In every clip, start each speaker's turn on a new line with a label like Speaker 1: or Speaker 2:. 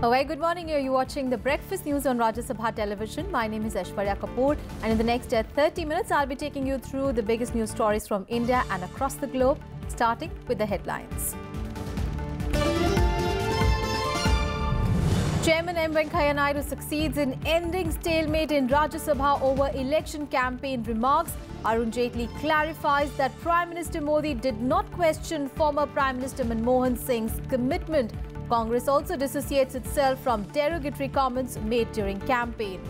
Speaker 1: A very good morning. You're watching the Breakfast News on Rajya Sabha television. My name is Aishwarya Kapoor, and in the next 30 minutes, I'll be taking you through the biggest news stories from India and across the globe, starting with the headlines. Chairman M. Venkaiah Naidu succeeds in ending stalemate in Rajya Sabha over election campaign remarks. Arun Jaitley clarifies that Prime Minister Modi did not question former Prime Minister Manmohan Singh's commitment. Congress also dissociates itself from derogatory comments made during campaign.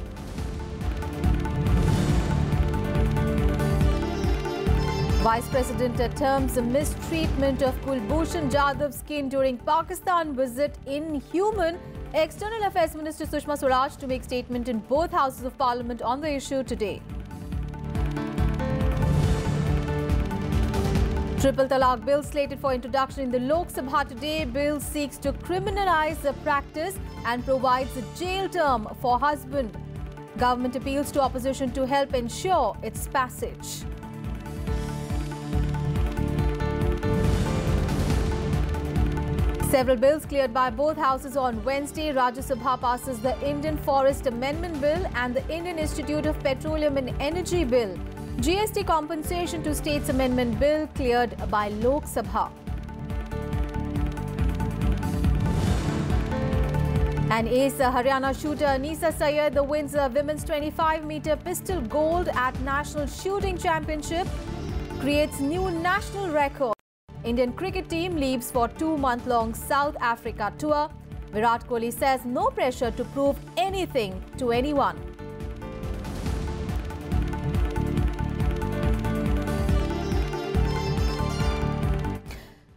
Speaker 1: Vice President terms the mistreatment of Kulbhushan Jadhav's kin during Pakistan visit inhuman. External Affairs Minister Sushma Swaraj to make statement in both houses of Parliament on the issue today. Triple Talaq Bill slated for introduction in the Lok Sabha today. Bill seeks to criminalize the practice and provides a jail term for husband. Government appeals to opposition to help ensure its passage. Several bills cleared by both houses on Wednesday. Rajya Sabha passes the Indian Forest Amendment Bill and the Indian Institute of Petroleum and Energy Bill. GST compensation to states amendment bill cleared by Lok Sabha. And ace Haryana shooter Anisa Syed wins the women's 25-meter pistol gold at National Shooting Championship, creates new national record. Indian cricket team leaves for 2-month-long South Africa tour. Virat Kohli says no pressure to prove anything to anyone.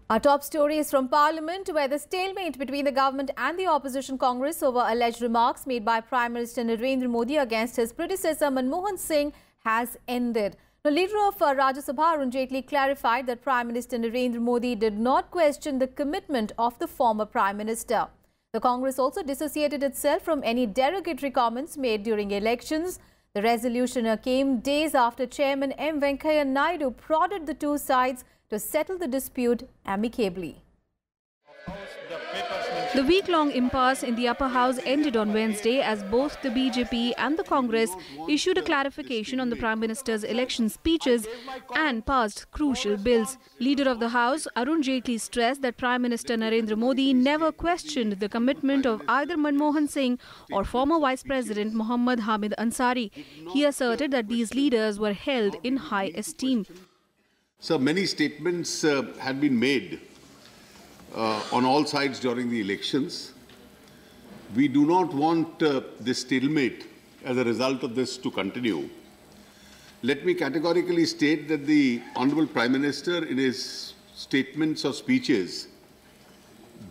Speaker 1: Our top story is from Parliament, where the stalemate between the government and the opposition Congress over alleged remarks made by Prime Minister Narendra Modi against his predecessor Manmohan Singh has ended. The leader of Rajya Sabha, Arun Jaitley, clarified that Prime Minister Narendra Modi did not question the commitment of the former Prime Minister. The Congress also dissociated itself from any derogatory comments made during elections. The resolution came days after Chairman M. Venkaiah Naidu prodded the two sides to settle the dispute amicably.
Speaker 2: The week-long impasse in the upper house ended on Wednesday as both the BJP and the Congress issued a clarification on the Prime Minister's election speeches and passed crucial bills. Leader of the House, Arun Jaitley, stressed that Prime Minister Narendra Modi never questioned the commitment of either Manmohan Singh or former Vice President Mohammad Hamid Ansari. He asserted that these leaders were held in high esteem.
Speaker 3: So many statements had been made on all sides during the elections. We do not want this stalemate as a result of this to continue. Let me categorically state that the Honourable Prime Minister in his statements or speeches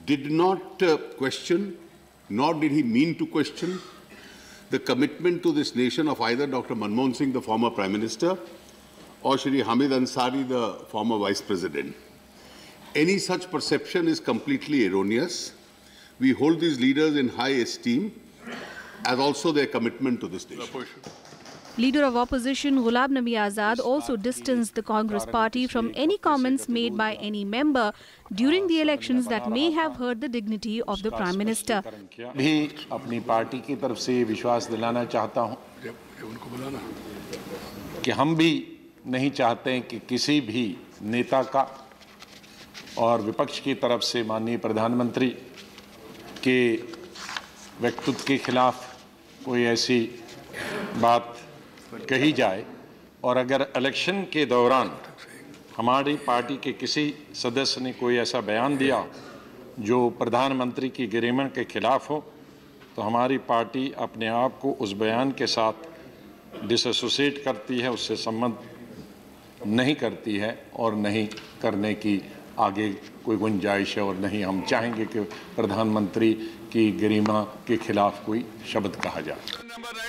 Speaker 3: did not question, nor did he mean to question, the commitment to this nation of either Dr. Manmohan Singh, the former Prime Minister, or Shri Hamid Ansari, the former Vice President. Any such perception is completely erroneous. We hold these leaders in high esteem, as also their commitment to this nation.
Speaker 2: Leader of opposition Ghulam Nabi Azad also distanced the Congress party from any comments made by any member during the elections that may have hurt the dignity of the Prime Minister.
Speaker 4: भी अपनी party की तरफ से विश्वास दिलाना चाहता हूं कि हम भी नहीं चाहते कि किसी भी नेता का और विपक्ष की तरफ से माननीय प्रधानमंत्री के व्यक्तित्व के खिलाफ कोई ऐसी बात कही जाए, और अगर इलेक्शन के दौरान हमारी पार्टी के किसी सदस्य ने कोई ऐसा बयान दिया जो प्रधानमंत्री की गरिमा के खिलाफ हो, तो हमारी पार्टी अपने आप को उस बयान के साथ डिसोसिएट करती है, उससे संबंध नहीं करती है और नहीं करने की आगे कोई गुंजाइश है, और नहीं हम चाहेंगे कि प्रधानमंत्री की गरिमा के खिलाफ कोई शब्द कहा जाए.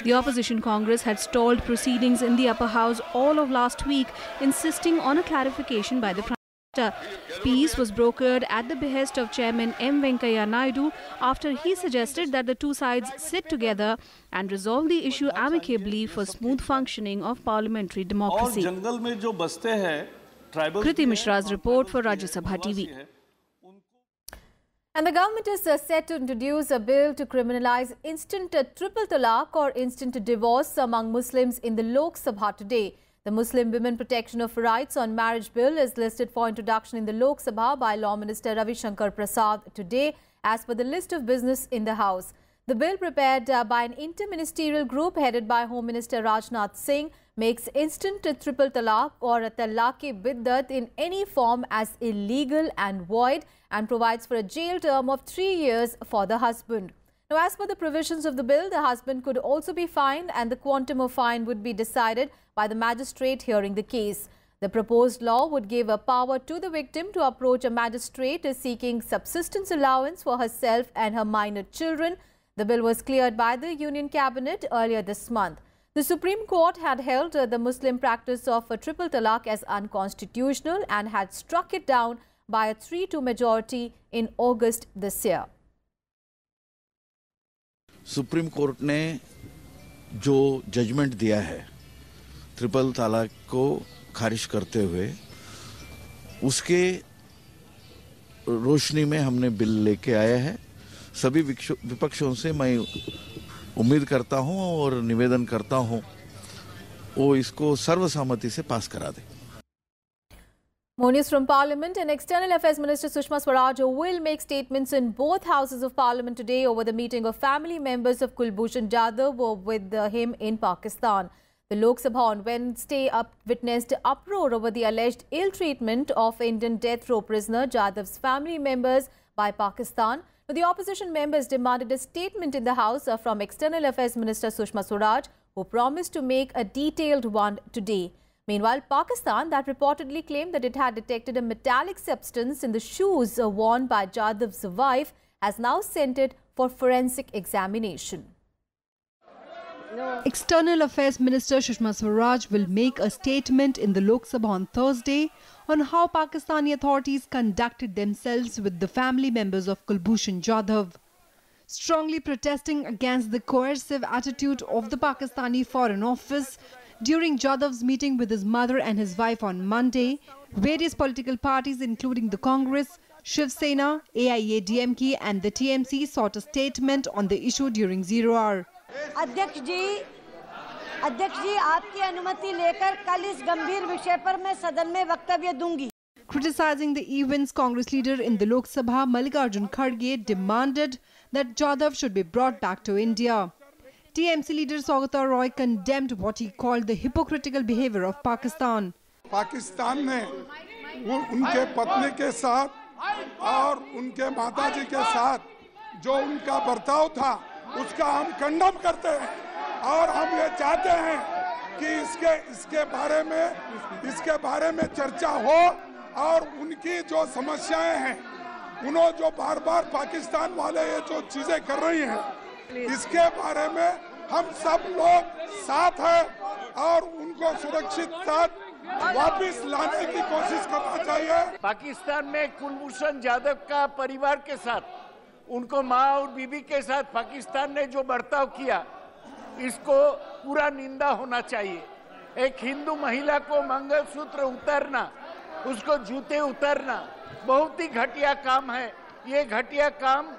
Speaker 2: The opposition Congress had stalled proceedings in the upper house all of last week, insisting on a clarification by the Prime Minister. Peace was brokered at the behest of Chairman M. Venkaiah Naidu after he suggested that the two sides sit together and resolve the issue amicably for smooth functioning of parliamentary democracy. Kriti Mishra's report for Rajya Sabha TV.
Speaker 1: And the government is set to introduce a bill to criminalize instant triple talaq or instant divorce among Muslims in the Lok Sabha today. The Muslim Women Protection of Rights on Marriage Bill is listed for introduction in the Lok Sabha by Law Minister Ravi Shankar Prasad today as per the list of business in the House. The bill prepared by an interministerial group headed by Home Minister Rajnath Singh makes instant triple talaq or talaq-e-biddat in any form as illegal and void and provides for a jail term of 3 years for the husband. Now, as per the provisions of the bill, the husband could also be fined and the quantum of fine would be decided by the magistrate hearing the case. The proposed law would give a power to the victim to approach a magistrate seeking subsistence allowance for herself and her minor children. The bill was cleared by the Union Cabinet earlier this month. The Supreme Court had held the Muslim practice of a triple talaq as unconstitutional and had struck it down by a 3-2 majority in August this year.
Speaker 5: Supreme court ने जो judgement दिया है triple तलाक को खारिज करते हुए उसके रोशनी में हमने बिल लेके आया है। सभी विपक्षों से मैं उम्मीद करता हूं और निवेदन करता हूं वो इसको सर्वसम्मति से पास करा दे।
Speaker 1: More news from Parliament. And External Affairs Minister Sushma Swaraj will make statements in both houses of Parliament today over the meeting of family members of Kulbhushan Jadhav with him in Pakistan. The Lok Sabha on Wednesday witnessed uproar over the alleged ill treatment of Indian death row prisoner Jadhav's family members by Pakistan. The opposition members demanded a statement in the House from External Affairs Minister Sushma Swaraj, who promised to make a detailed one today. Meanwhile, Pakistan that reportedly claimed that it had detected a metallic substance in the shoes worn by Jadhav's wife has now sent it for forensic examination.
Speaker 2: External Affairs Minister Sushma Swaraj will make a statement in the Lok Sabha on Thursday on how Pakistani authorities conducted themselves with the family members of Kulbhushan Jadhav. Strongly protesting against the coercive attitude of the Pakistani Foreign Office during Jadhav's meeting with his mother and his wife on Monday, various political parties including the Congress, Shiv Sena, AIADMK and the TMC sought a statement on the issue during 0 hour.
Speaker 6: अध्यक्ष जी आपकी अनुमति लेकर कल इस गंभीर विषय पर मैं सदन में वक्तव्य दूंगी.
Speaker 2: Criticizing the events, Congress leader in the Lok Sabha, Mallikarjun Kharge, demanded that Jadhav should be brought back to India. TMC leader Saugata Roy condemned what he called the hypocritical behavior of Pakistan.
Speaker 7: Pakistan ने उनके पत्नी के साथ और उनके माताजी के साथ जो उनका बर्ताव था उसका हम कंडम करते हैं और हम ये चाहते हैं कि इसके बारे में चर्चा हो और उनकी जो समस्याएं हैं उन्होंने जो बार-बार पाकिस्तान वाले ये जो चीजें कर रही हैं इसके बारे में हम सब लोग साथ हैं और उनको सुरक्षित साथ वापस लाने की कोशिश करना चाहिए।
Speaker 8: पाकिस्तान में कुलभूषण जाधव का परिवार के साथ उनको माँ और बीबी के साथ पाकिस्तान ने जो बर्ताव किया इसको पूरा निंदा होना चाहिए। एक हिंदू महिला को मंगलसूत्र उतारना, उसको जूते उतारना बहुत ही घटिया काम है। ये घटिया काम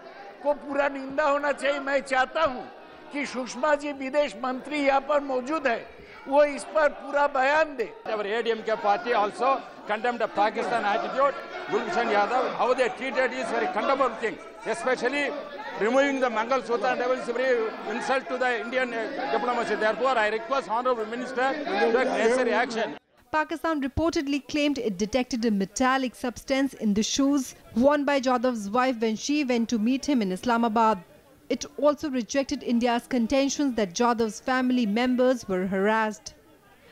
Speaker 8: को पूरा निंदा होना चाहिए। मैं चाहता हूँ कि सुषमा जी विदेश मंत्री यहाँ पर मौजूद है, वो इस पर पूरा बयान दे।
Speaker 9: Our ADMK party also condemned the Pakistan attitude. Kulbhushan Jadhav, how they treated is very condemnable thing, especially removing the Mangalsutra and everything is very insult to the Indian diplomacy. Therefore, I request Honorable Minister to take necessary action.
Speaker 2: Pakistan reportedly claimed it detected a metallic substance in the shoes worn by Jadhav's wife when she went to meet him in Islamabad. It also rejected India's contentions that Jadhav's family members were harassed.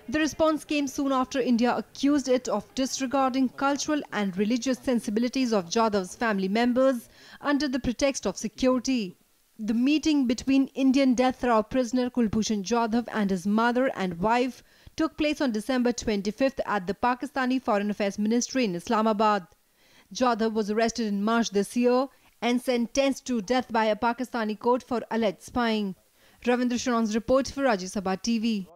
Speaker 2: The response came soon after India accused it of disregarding cultural and religious sensibilities of Jadhav's family members under the pretext of security. The meeting between Indian death row prisoner Kulbhushan Jadhav and his mother and wife took place on December 25th at the Pakistani Foreign Affairs Ministry in Islamabad. Jadhav was arrested in March this year and sentenced to death by a Pakistani court for alleged spying. Ravindra Sharon's report for Rajya Sabha TV.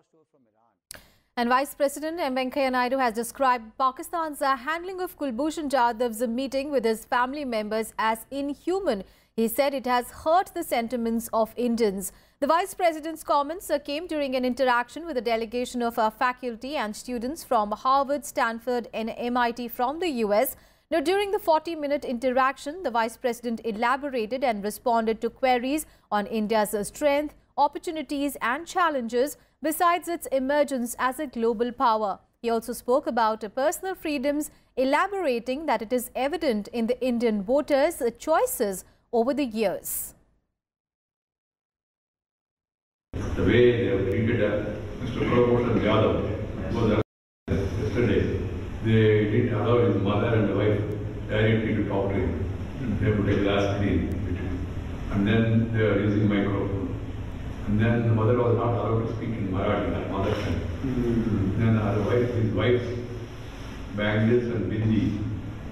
Speaker 1: And Vice President M. Venkaiah Naidu has described Pakistan's handling of Kulbhushan Jadhav's meeting with his family members as inhuman. He said it has hurt the sentiments of Indians. The Vice President's comments came during an interaction with a delegation of faculty and students from Harvard, Stanford and MIT from the US. Now, during the 40-minute interaction, the Vice President elaborated and responded to queries on India's strength, opportunities and challenges, besides its emergence as a global power. He also spoke about personal freedoms, elaborating that it is evident in the Indian voters' choices over the years.
Speaker 10: The way they have treated Mr. Kulbhushan Jadhav was yesterday. They didn't allow his mother and the wife directly to talk to him. They put a glass screen between, and then they are using microphone. And then the mother was not allowed to speak in Marathi, that mother tongue. Then his wife's bangles and bindi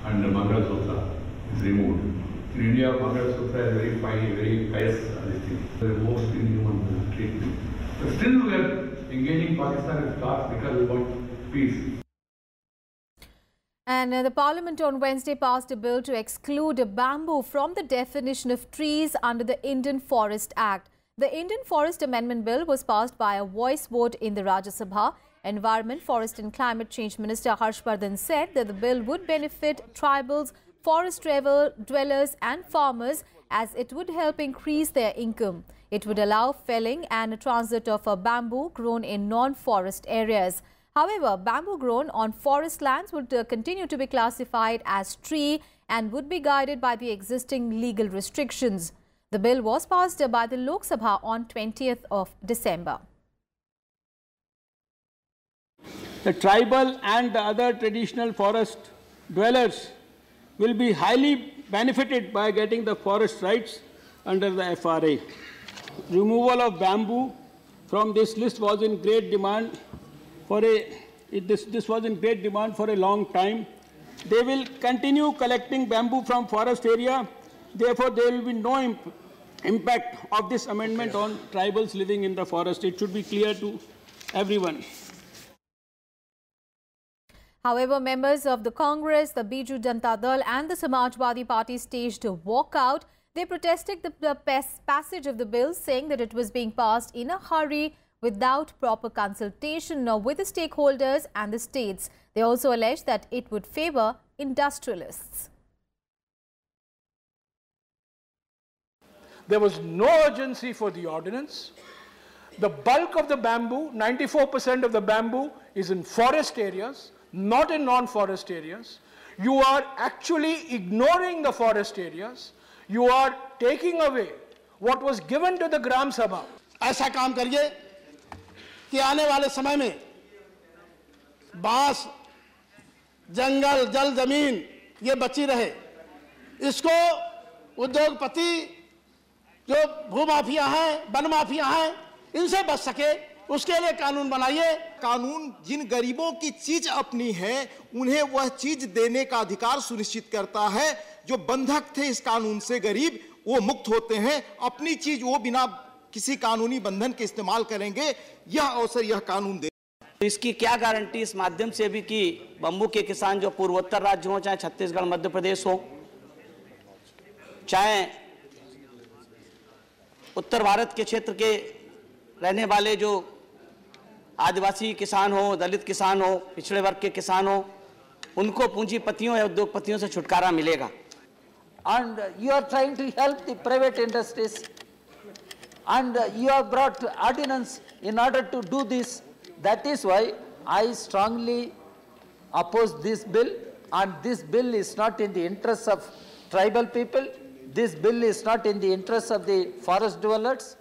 Speaker 10: and the Mangal Sutra is removed. In India, Mangal Sutra is very fine, very pious. The most inhuman treatment. But still, we are engaging Pakistan in talks because we want peace.
Speaker 1: And the Parliament on Wednesday passed a bill to exclude bamboo from the definition of trees under the Indian Forest Act. The Indian Forest Amendment Bill was passed by a voice vote in the Rajya Sabha. Environment, Forest and Climate Change Minister Harshvardhan said that the bill would benefit tribals, forest dwellers and farmers as it would help increase their income. It would allow felling and transit of bamboo grown in non-forest areas. However, bamboo grown on forest lands would continue to be classified as tree and would be guided by the existing legal restrictions. The bill was passed by the Lok Sabha on 20th of December.
Speaker 11: The tribal and the other traditional forest dwellers will be highly benefited by getting the forest rights under the FRA. Removal of bamboo from this list was in great demand for a long time. They will continue collecting bamboo from forest area. Therefore, there will be no impact of this amendment on tribals living in the forest. It should be clear to everyone.
Speaker 1: However, members of the Congress, the Biju Janata Dal and the Samajwadi Party staged a walkout. They protested the passage of the bill, saying that it was being passed in a hurry without proper consultation with the stakeholders and the states. They also alleged that it would favor industrialists.
Speaker 12: There was no urgency for the ordinance. The bulk of the bamboo, 94% of the bamboo, is in forest areas, not in non-forest areas. You are actually ignoring the forest areas. You are taking away what was given to the Gram Sabha.
Speaker 13: ऐसा काम करिए कि आने वाले समय में बांस, जंगल, जल, जमीन ये बची रहे. इसको उद्योगपति जो भूमाफिया हैं, वन माफिया हैं, इनसे बच सके, उसके लिए कानून बनाइए.
Speaker 14: कानून जिन गरीबों की चीज अपनी है उन्हें वह चीज देने का अधिकार सुनिश्चित करता है. जो बंधक थे इस कानून से गरीब वो मुक्त होते हैं. अपनी चीज वो बिना किसी कानूनी बंधन के इस्तेमाल करेंगे. यह अवसर यह कानून दे.
Speaker 15: इसकी क्या गारंटी इस माध्यम से भी कि बम्बू के किसान जो पूर्वोत्तर राज्य हो, चाहे छत्तीसगढ़, मध्य प्रदेश हो, चाहे उत्तर भारत के क्षेत्र के रहने वाले जो आदिवासी किसान हो, दलित किसान हो, पिछड़े वर्ग के किसान हो, उनको पूंजीपतियों या उद्योगपतियों से छुटकारा मिलेगा.
Speaker 16: And you are trying to help the private industries, and you have brought ordinance in order to do this. That is why I strongly oppose this bill, and this bill is not in the interests of tribal people. This bill is not in the interests of the forest dwellers.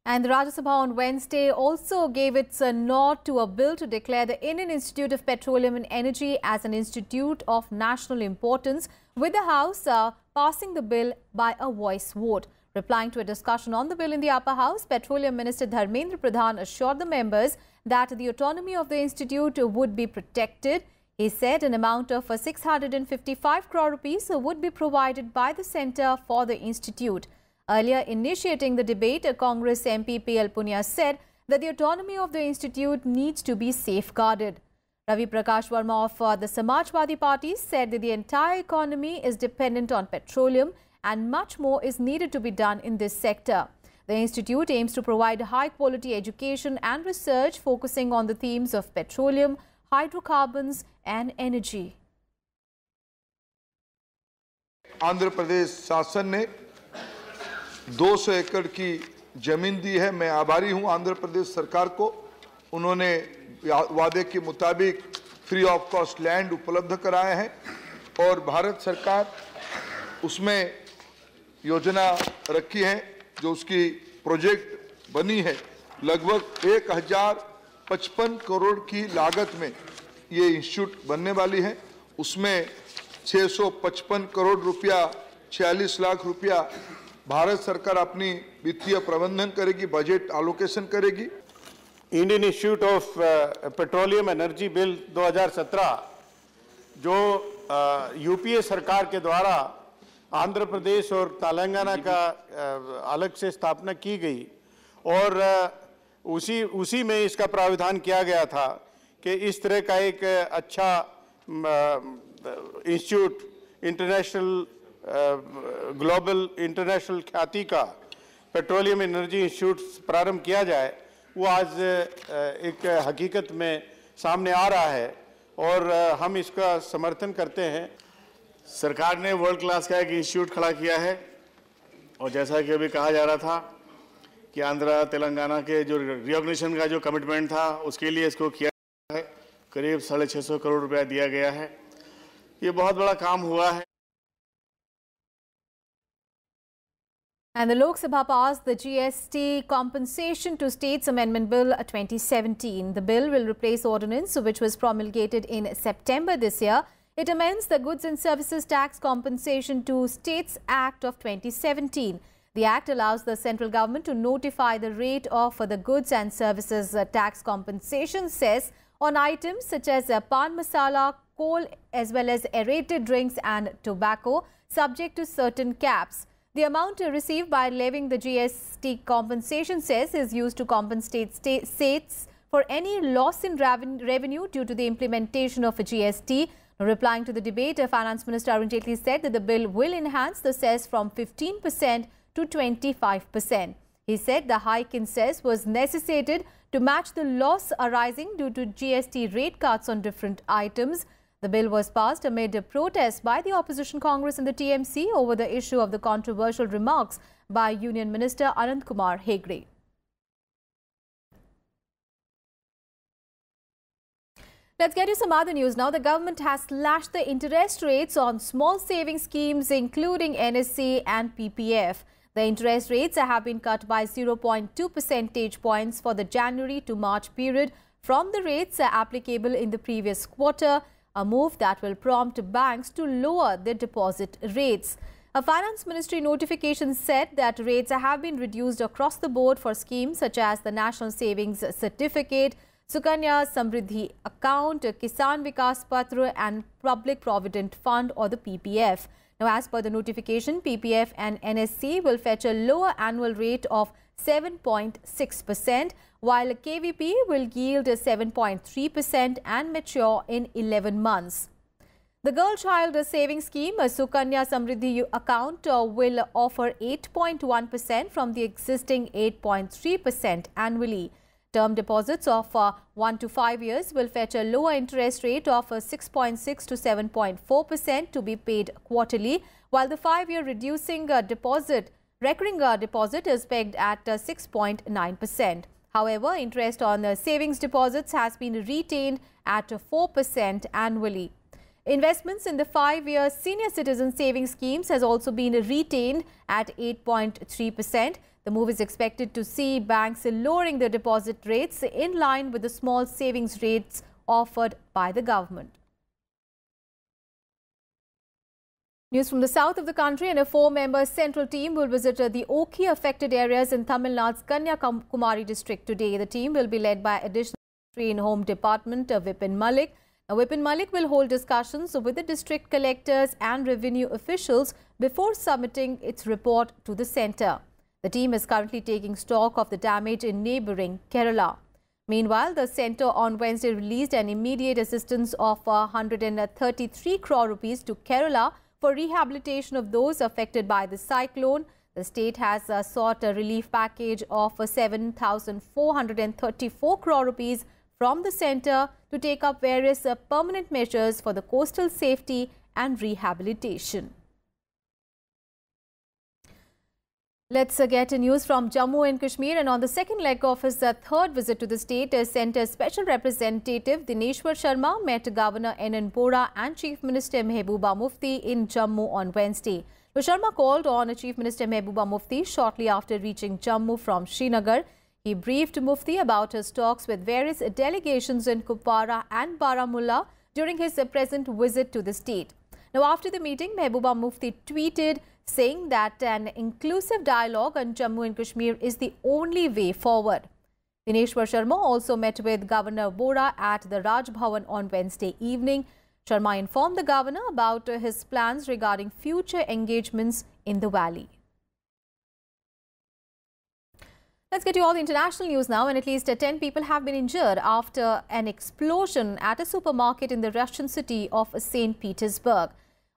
Speaker 1: And the Rajya Sabha on Wednesday also gave its nod to a bill to declare the Indian Institute of Petroleum and Energy as an institute of national importance, with the House passing the bill by a voice vote. Replying to a discussion on the bill in the upper house, Petroleum Minister Dharmendra Pradhan assured the members that the autonomy of the institute would be protected. He said an amount of 655 crore rupees would be provided by the centre for the institute. Earlier initiating the debate, Congress MP PL Punia said that the autonomy of the institute needs to be safeguarded. Ravi Prakash Verma of the Samajwadi Party said that the entire economy is dependent on petroleum and much more is needed to be done in this sector. The institute aims to provide high-quality education and research focusing on the themes of petroleum, hydrocarbons and energy.
Speaker 17: Andhra Pradesh शासन ने 200 एकड़ की जमीन दी है। मैं आभारी हूं आंध्र प्रदेश सरकार को। उन्होंने वादे के मुताबिक फ्री ऑफ कॉस्ट लैंड उपलब्ध कराए हैं और भारत सरकार उसमें योजना रखी है जो उसकी प्रोजेक्ट बनी है। लगभग 1055 करोड़ की लागत में ये इंस्टीट्यूट बनने वाली है। उसमें 655 करोड़ रुपया 46 लाख रुपया भारत सरकार अपनी वित्तीय प्रबंधन करेगी, बजट एलोकेशन करेगी।
Speaker 8: Indian institute of petroleum energy bill 2017 जो यूपीए सरकार के द्वारा आंध्र प्रदेश और तेलंगाना का अलग से स्थापना की गई और उसी में इसका प्रावधान किया गया था कि इस तरह का एक अच्छा इंस्टीट्यूट इंटरनेशनल ग्लोबल इंटरनेशनल ख्याति का पेट्रोलियम एनर्जी इंस्टीट्यूट प्रारंभ किया जाए। वो आज एक हकीकत में सामने आ रहा है और हम इसका समर्थन करते हैं।
Speaker 18: सरकार ने वर्ल्ड क्लास का एक इंस्टीट्यूट खड़ा किया है और जैसा कि अभी कहा जा रहा था कि आंध्र तेलंगाना के जो रिकॉग्निशन का जो कमिटमेंट था उसके लिए इसको किया है। करीब 650 करोड़ रुपया दिया गया है। ये बहुत बड़ा काम हुआ है।
Speaker 1: And the Lok Sabha passed the GST Compensation to States Amendment Bill 2017. The bill will replace ordinance which was promulgated in September this year. It amends the Goods and Services Tax Compensation to States Act of 2017. The act allows the central government to notify the rate of the goods and services tax compensation cess on items such as pan masala, coal as well as aerated drinks and tobacco subject to certain caps. The amount received by levying the GST compensation cess is used to compensate states for any loss in revenue due to the implementation of a GST. Replying to the debate, Finance Minister Arun Jaitley said that the bill will enhance the cess from 15% to 25%. He said the hike in cess was necessitated to match the loss arising due to GST rate cuts on different items. The bill was passed amid a protest by the opposition Congress and the TMC over the issue of the controversial remarks by Union Minister Anand Kumar Hegde. Let's get you some other news now. The government has slashed the interest rates on small savings schemes including NSC and PPF. The interest rates have been cut by 0.2 percentage points for the January to March period from the rates applicable in the previous quarter, a move that will prompt banks to lower their deposit rates. A Finance Ministry notification said that rates have been reduced across the board for schemes such as the National Savings Certificate, Sukanya Samriddhi Account, Kisan Vikas Patra and Public Provident Fund or the PPF. Now, as per the notification, PPF and NSC will fetch a lower annual rate of 7.6%, while KVP will yield 7.3% and mature in 11 months. The Girl Child Savings Scheme, a Sukanya Samriddhi Account, will offer 8.1% from the existing 8.3% annually. Term deposits of 1 to 5 years will fetch a lower interest rate of 6.6 to 7.4% to be paid quarterly, while the 5-year recurring deposit is pegged at 6.9%. However, interest on savings deposits has been retained at 4% annually. Investments in the 5-year senior citizen savings schemes has also been retained at 8.3%. The move is expected to see banks lowering their deposit rates in line with the small savings rates offered by the government. News from the south of the country, and a 4-member central team will visit the Oki affected areas in Tamil Nadu's Kanyakumari district today. The team will be led by Additional Secretary in Home Department Vipin Malik. Now, Vipin Malik will hold discussions with the district collectors and revenue officials before submitting its report to the centre. The team is currently taking stock of the damage in neighbouring Kerala. Meanwhile, the centre on Wednesday released an immediate assistance of 133 crore rupees to Kerala for rehabilitation of those affected by the cyclone. The state has sought a relief package of 7,434 crore rupees from the centre to take up various permanent measures for the coastal safety and rehabilitation. Let's get news from Jammu and Kashmir, and on the second leg of his third visit to the state, Centre Special Representative Dineshwar Sharma met Governor N.N. Bora and Chief Minister Mehbooba Mufti in Jammu on Wednesday. Sharma called on Chief Minister Mehbooba Mufti shortly after reaching Jammu from Srinagar. He briefed Mufti about his talks with various delegations in Kupwara and Baramulla during his present visit to the state. Now, after the meeting, Mehbooba Mufti tweeted saying that an inclusive dialogue on Jammu and Kashmir is the only way forward. Dineshwar Sharma also met with Governor Bora at the Raj Bhavan on Wednesday evening. Sharma informed the governor about his plans regarding future engagements in the valley. Let's get to all the international news now, and at least 10 people have been injured after an explosion at a supermarket in the Russian city of St. Petersburg.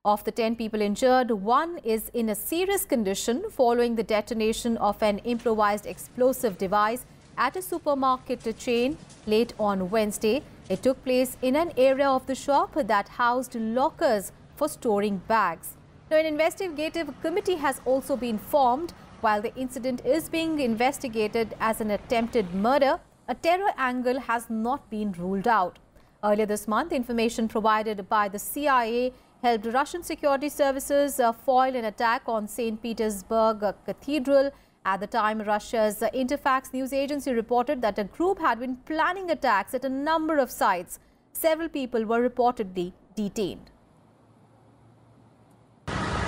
Speaker 1: Of the 10 people injured, one is in a serious condition following the detonation of an improvised explosive device at a supermarket chain late on Wednesday. It took place in an area of the shop that housed lockers for storing bags. Now, an investigative committee has also been formed. While the incident is being investigated as an attempted murder, a terror angle has not been ruled out. Earlier this month, information provided by the CIA helped Russian security services foil an attack on St. Petersburg Cathedral. At the time, Russia's Interfax news agency reported that a group had been planning attacks at a number of sites. Several people were reportedly detained.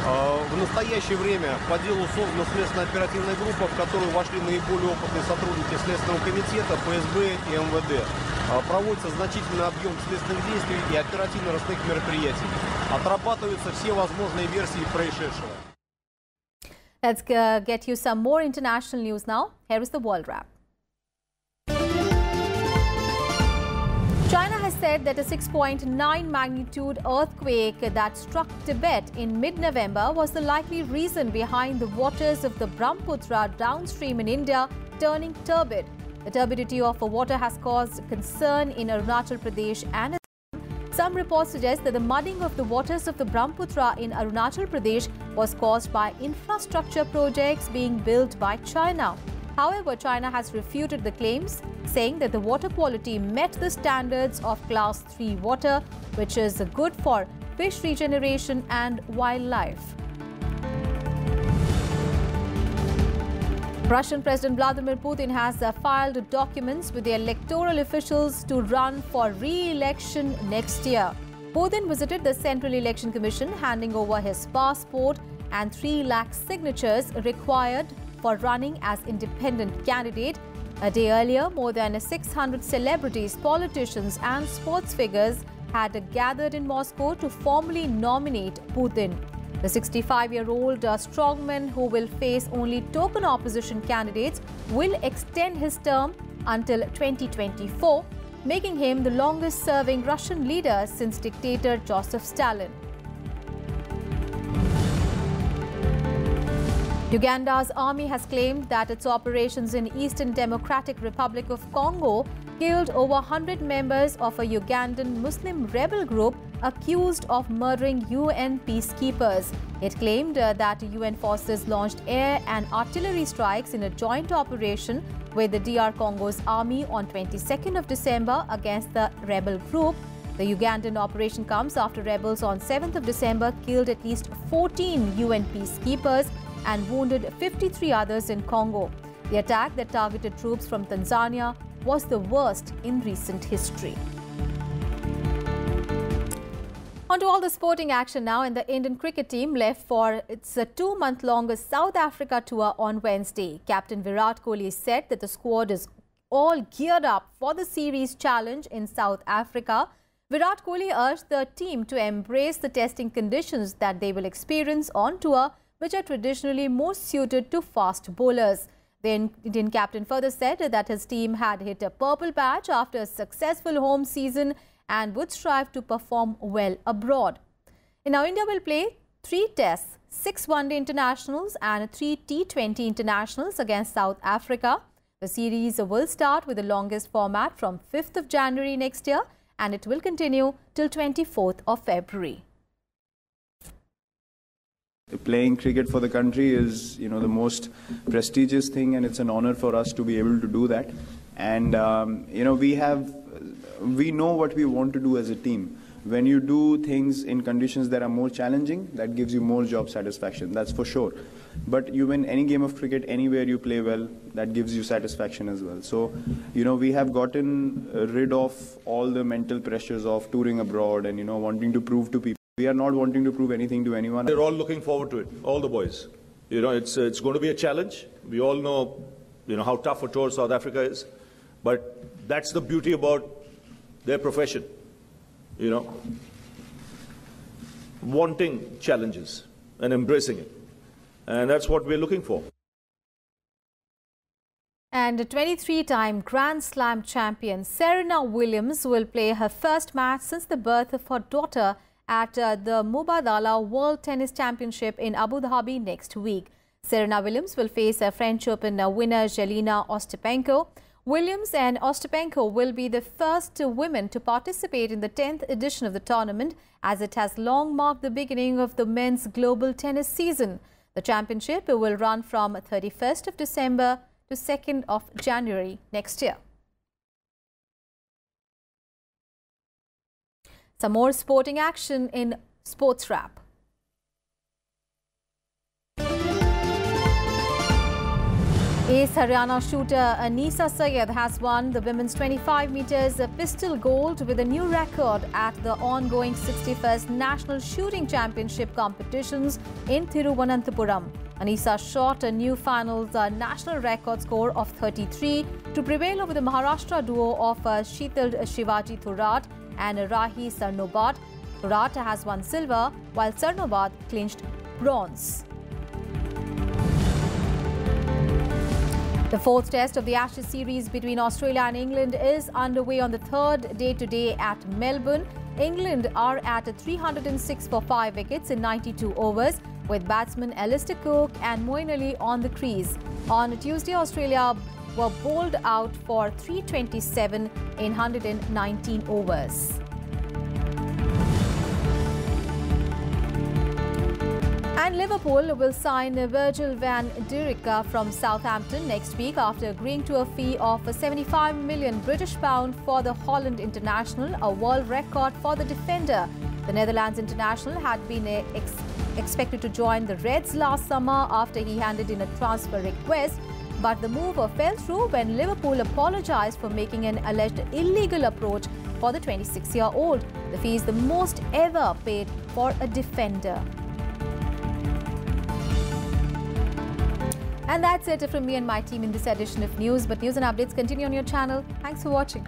Speaker 19: В настоящее время по делу создана следственно-оперативная группа, в которую вошли наиболее опытные сотрудники Следственного комитета, ФСБ и МВД. Проводится значительный объем следственных действий и оперативно-розыскных мероприятий. Отрабатываются все возможные версии происшедшего.
Speaker 1: Let's get you some more international news now. Here is the World Wrap. China has said that a 6.9 magnitude earthquake that struck Tibet in mid-November was the likely reason behind the waters of the Brahmaputra downstream in India turning turbid. The turbidity of the water has caused concern in Arunachal Pradesh and Assam. Some reports suggest that the mudding of the waters of the Brahmaputra in Arunachal Pradesh was caused by infrastructure projects being built by China. However, China has refuted the claims, saying that the water quality met the standards of Class 3 water, which is good for fish regeneration and wildlife. Russian President Vladimir Putin has filed documents with the electoral officials to run for re-election next year. Putin visited the Central Election Commission, handing over his passport and 3 lakh signatures required for running as independent candidate. A day earlier, more than 600 celebrities, politicians and sports figures had gathered in Moscow to formally nominate Putin. The 65-year-old strongman, who will face only token opposition candidates, will extend his term until 2024, making him the longest-serving Russian leader since dictator Joseph Stalin. Uganda's army has claimed that its operations in Eastern Democratic Republic of Congo killed over 100 members of a Ugandan Muslim rebel group accused of murdering UN peacekeepers. It claimed that UN forces launched air and artillery strikes in a joint operation with the DR Congo's army on 22nd of December against the rebel group. The Ugandan operation comes after rebels on 7th of December killed at least 14 UN peacekeepers and wounded 53 others in Congo. The attack that targeted troops from Tanzania was the worst in recent history. On to all the sporting action now, and the Indian cricket team left for its 2-month-long South Africa tour on Wednesday. Captain Virat Kohli said that the squad is all geared up for the series challenge in South Africa. Virat Kohli urged the team to embrace the testing conditions that they will experience on tour, which are traditionally more suited to fast bowlers. The Indian captain further said that his team had hit a purple patch after a successful home season and would strive to perform well abroad. Now, India will play 3 tests, 6 one-day internationals and 3 T20 internationals against South Africa. The series will start with the longest format from 5th of January next year and it will continue till 24th of February.
Speaker 20: Playing cricket for the country is, the most prestigious thing, and it's an honor for us to be able to do that. And we know what we want to do as a team. When you do things in conditions that are more challenging, that gives you more job satisfaction. That's for sure. But you win any game of cricket anywhere you play well, that gives you satisfaction as well. So, we have gotten rid of all the mental pressures of touring abroad and wanting to prove to people. We are not wanting to prove anything to anyone.
Speaker 21: They're all looking forward to it, all the boys. It's going to be a challenge. We all know, how tough a tour South Africa is. But that's the beauty about their profession, wanting challenges and embracing it. And that's what we're looking for.
Speaker 1: And 23-time Grand Slam champion Serena Williams will play her first match since the birth of her daughter at the Mubadala World Tennis Championship in Abu Dhabi next week. Serena Williams will face a French Open winner Jelena Ostapenko. Williams and Ostapenko will be the first women to participate in the 10th edition of the tournament, as it has long marked the beginning of the men's global tennis season. The championship will run from 31st of December to 2nd of January next year. Some more sporting action in Sports Wrap. Ace Haryana shooter Anisa Syed has won the women's 25 meters pistol gold with a new record at the ongoing 61st National Shooting Championship competitions in Thiruvananthapuram. Anisa shot a new finals national record score of 33 to prevail over the Maharashtra duo of Sheetal Shivaji Thorat and Rahi Sarnobat. Thorat has won silver, while Sarnobat clinched bronze. The 4th test of the Ashes series between Australia and England is underway on the 3rd day today at Melbourne. England are at 306 for 5 wickets in 92 overs, with batsmen Alistair Cook and Moeen Ali on the crease. On Tuesday, Australia were bowled out for 327 in 119 overs. And Liverpool will sign Virgil van Dijk from Southampton next week after agreeing to a fee of £75 million for the Holland international, a world record for the defender. The Netherlands international had been expected to join the Reds last summer after he handed in a transfer request, but the move fell through when Liverpool apologised for making an alleged illegal approach for the 26-year-old. The fee is the most ever paid for a defender. And that's it from me and my team in this edition of News. But news and updates continue on your channel. Thanks for watching.